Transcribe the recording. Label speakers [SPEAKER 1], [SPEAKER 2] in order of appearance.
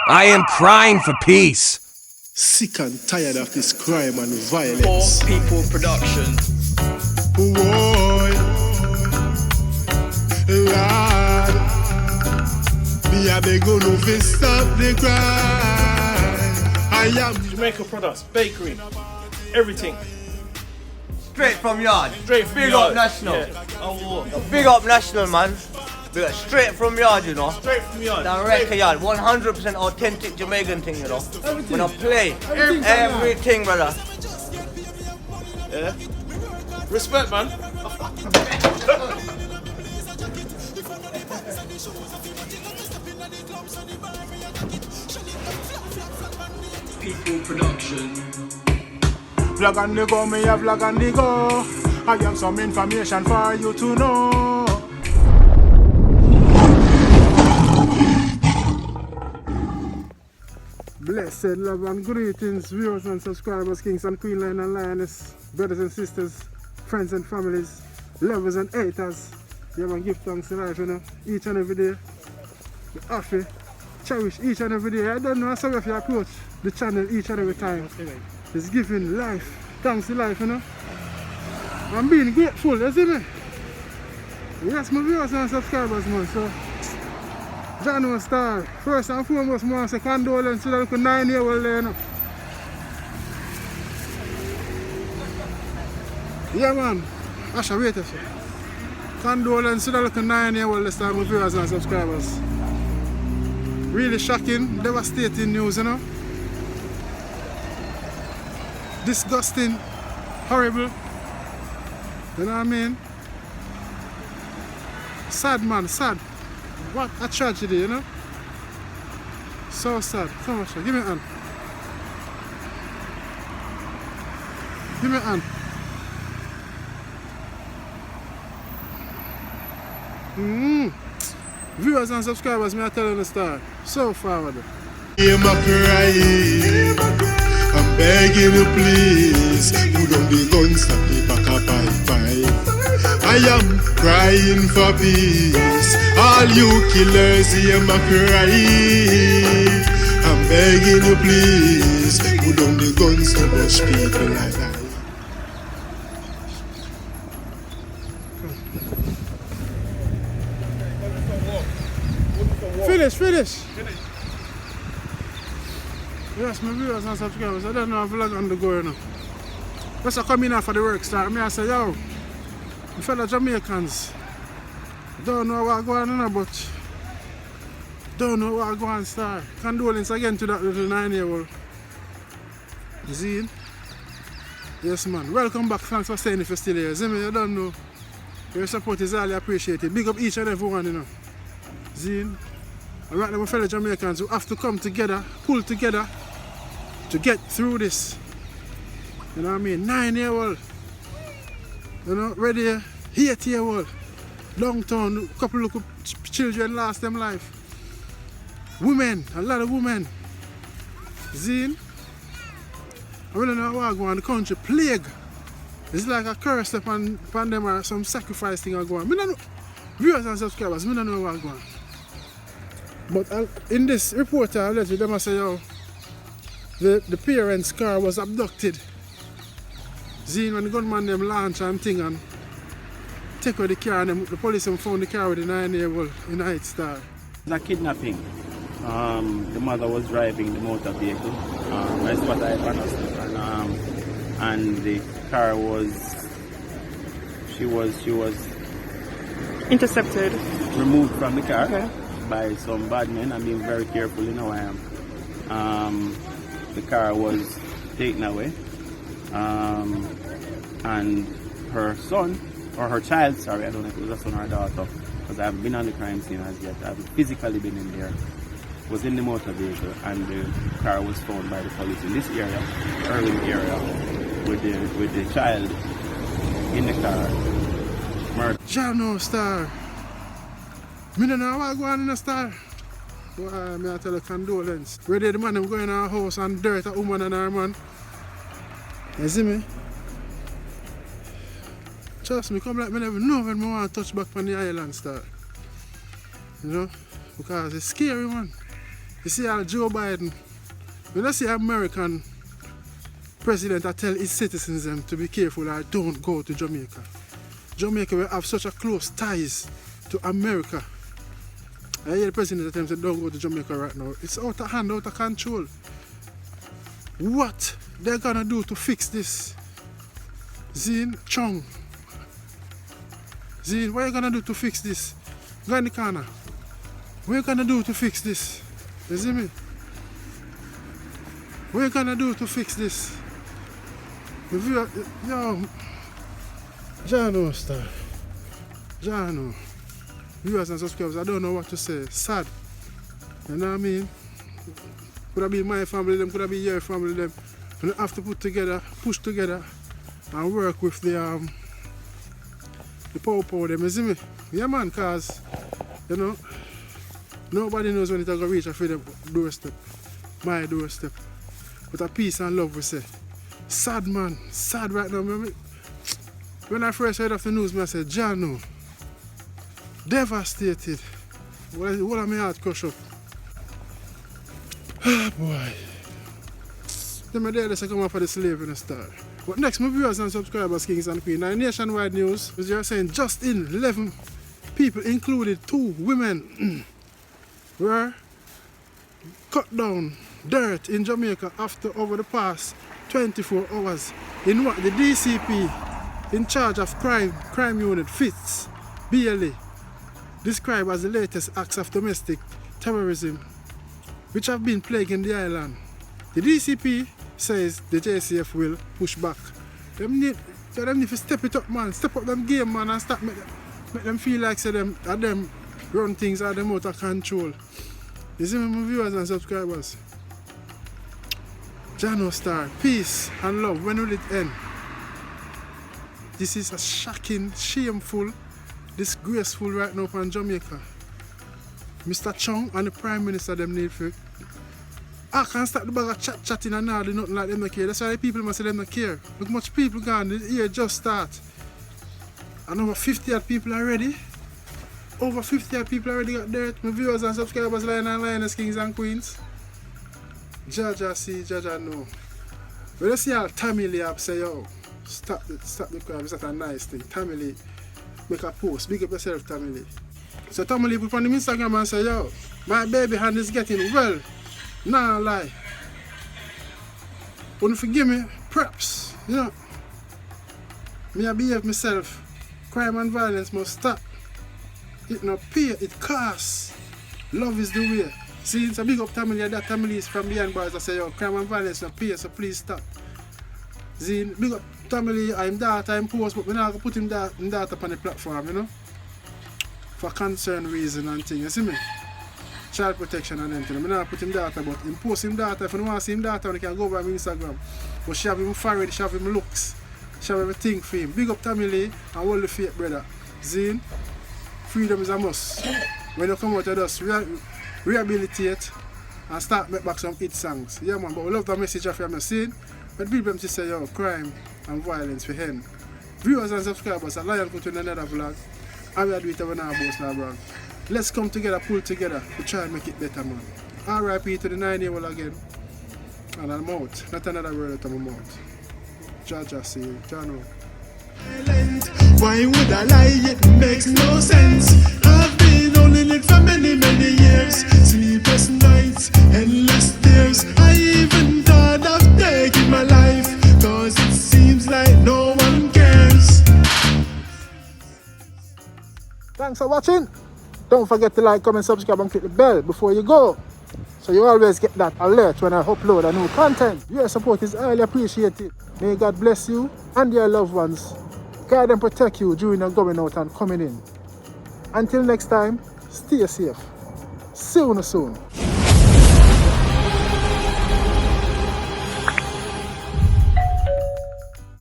[SPEAKER 1] I am crying for peace.
[SPEAKER 2] Sick and tired of this crime and violence.
[SPEAKER 3] For people production.
[SPEAKER 2] Boy, Lord, me a beg you to stop the crime. I am
[SPEAKER 4] Jamaica products, bakery, everything.
[SPEAKER 5] Straight from yard.
[SPEAKER 4] Straight from
[SPEAKER 5] Big
[SPEAKER 4] yard.
[SPEAKER 5] up national.
[SPEAKER 4] Yeah. Oh,
[SPEAKER 5] Big up national, man. Big up straight from yard, you know.
[SPEAKER 4] straight from yard.
[SPEAKER 5] Direct yard. 100% authentic Jamaican thing, you know.
[SPEAKER 4] Everything.
[SPEAKER 5] When I play,
[SPEAKER 4] Everything,
[SPEAKER 5] everything, brother.
[SPEAKER 4] Yeah. Respect, man.
[SPEAKER 3] People production.
[SPEAKER 6] Vlog on the go, me a vlog on the go. I have some information for you to know. Blessed love and greetings, viewers and subscribers, kings and queen line and lioness, brothers and sisters, friends and families, lovers and haters. You have to give thanks to life, you know, each and every day. You have to cherish each and every day. I don't know how if you approach the channel each and every time. It's giving life. Thanks to life, you know. I'm being grateful, you see me? Yes, my viewers and subscribers, man. So, January star. First and foremost, I want to say condolence to the little 9-year-old there, you know. Yeah, man. Asha, wait a second. Condolence to the little 9-year-old this time, my viewers and subscribers. Really shocking, devastating news, you know. Disgusting, horrible, you know what I mean? Sad, man, sad. What a tragedy, you know? So sad. Come on, give me a hand. Give me a hand. Viewers and subscribers, may I tell you the story? So forward.
[SPEAKER 2] Hear my crying. I'm begging you please. Put down the gun, stop the back up, bye. I am crying for peace. All you killers, hear my crying. I'm begging you please. Put down the guns to rush people like that.
[SPEAKER 6] Finish. Yes, my viewers and subscribers, I don't know if vlog on the go, you know. Just come in for the work start. I say, yo, the fellow Jamaicans, don't know what going on, but don't know what going on start. Condolence again to that little 9-year-old. Zine? Yes, man. Welcome back. Thanks for staying if you're still here. See me, you don't know. Your support is highly appreciated. Big up each and every one, you know. Zine? And right now, my fellow Jamaicans who have to come together, pull together to get through this. You know what I mean? 9-year-old. You know, ready, 8-year-old. Downtown, a couple of children lost their life. Women, a lot of women. Zine? I don't know what going on. The country plague. It's like a curse upon them or some sacrifice thing going on. I don't know. Viewers and subscribers, I don't know what's going on. But in this report, I let you them say, yo, the parents' car was abducted. Zine, when the gunman them launch and thing and take away the car, and the police found the car with the 9-year-old in Night Star.
[SPEAKER 7] It's a kidnapping. The mother was driving the motor vehicle. That's what I understand. And the car was, she was
[SPEAKER 8] intercepted,
[SPEAKER 7] removed from the car.
[SPEAKER 8] Okay.
[SPEAKER 7] By some bad men. I'm being very careful, you know I am. The car was taken away, and her son, or her child, sorry, I don't know if it was a son or a daughter, because I haven't been on the crime scene as yet. I haven't physically been in there. Was in the motor vehicle, and the car was found by the police in this area, Irving area, with the child in the car. Murdered.
[SPEAKER 6] Jano Star. I don't know what's going on in the Star. But I tell you condolence. Where did the man them go in our house and dirt a woman and her man? You see me? Trust me, come like me never know when I want to touch back on the island, Star. You know? Because it's scary, man. You see how Joe Biden, when I see American president, I tell his citizens them to be careful or don't go to Jamaica. Jamaica will have such a close ties to America. I hear the president tell them don't go to Jamaica right now. It's out of hand, out of control. What they're gonna do to fix this? Zine, Chong. Zine, what are you gonna do to fix this? Go in the corner. What are you gonna do to fix this? You see me? What are you gonna do to fix this? Yo, Jano star. Jano. Viewers and subscribers, I don't know what to say. Sad. You know what I mean? Could have been my family, them could have been your family, them. And you have to put together, push together, and work with the power them, you see me? Yeah man, cause you know, nobody knows when it's gonna reach a freedom doorstep. My doorstep. But a peace and love we say. Sad man, sad right now. When I first heard of the news, I said, Jano, devastated. What am I heart crush up? Ah boy. Them are there to come up for the slave in the star. But next, my viewers and subscribers, kings and queens. Now, nationwide news, as you're saying, just in 11 people, included 2 women, were cut down dirt in Jamaica after over the past 24 hours in what the DCP in charge of crime unit Fitz BLA described as the latest acts of domestic terrorism which have been plaguing the island. The DCP says the JCF will push back. Them need to step it up, man. Step up them game, man, and stop make them feel like say them run things out them out of control. You see my viewers and subscribers? Jano Star, peace and love, when will it end? This is a shocking, shameful, disgraceful right now in Jamaica. Mr. Chong and the Prime Minister them need for I can't stop the bag of chatting and now nothing like them not care. That's why the people must say them not care. Look much people gone, the year just start. And over 50 people already. Over 50 people already got dirt. My viewers and subscribers, Lion and Lioness, Kings and Queens. Jaja see, Jaja know. When you see how Tammy Lee up say, yo, stop the crime, it's not a nice thing. Tammy Lee make a post, big up yourself, Tammy Lee. So Tammy Lee put on the Instagram and say, yo, my baby hand is getting well. Nah, lie. Wouldn't forgive me, props, you know. Me I behave myself. Crime and violence must stop. It not pay, it costs. Love is the way. See, it's a big up family, that family is from behind bars. I say, yo, crime and violence not pay, so please stop. See, big up family, I'm daughter, I'm post, but we're not going to put him daughter on the platform, you know. For concern reason and thing, you see me? Child protection and everything. I'm not put him daughter, but him post him daughter. If you don't want to see him daughter, you can go over on Instagram. But she have him forehead, she have him looks, she have everything for him. Big up family and hold the faith, brother. Zine, freedom is a must. When you come out of us, rehabilitate and start make back some hit songs. Yeah man, but we love the message of your scene. But people them to say, yo, crime and violence for him. Viewers and subscribers, a Lion put in another vlog. And we are doing it when our boss now, bro. Let's come together, pull together to try and make it better, man. R.I.P. to the 9-year-old again. And I'm out. Not another word out of my mouth. Jaja see you. Jano.
[SPEAKER 2] Why would I lie? It makes no sense. I've been holding it for many, many years. Sleepless nights, endless tears. I even thought of taking my life, cause it seems like no one cares.
[SPEAKER 6] Thanks for watching. Don't forget to like, comment, subscribe and click the bell before you go. So you always get that alert when I upload a new content. Your support is highly appreciated. May God bless you and your loved ones. Guide and protect you during your going out and coming in. Until next time, stay safe. See you soon.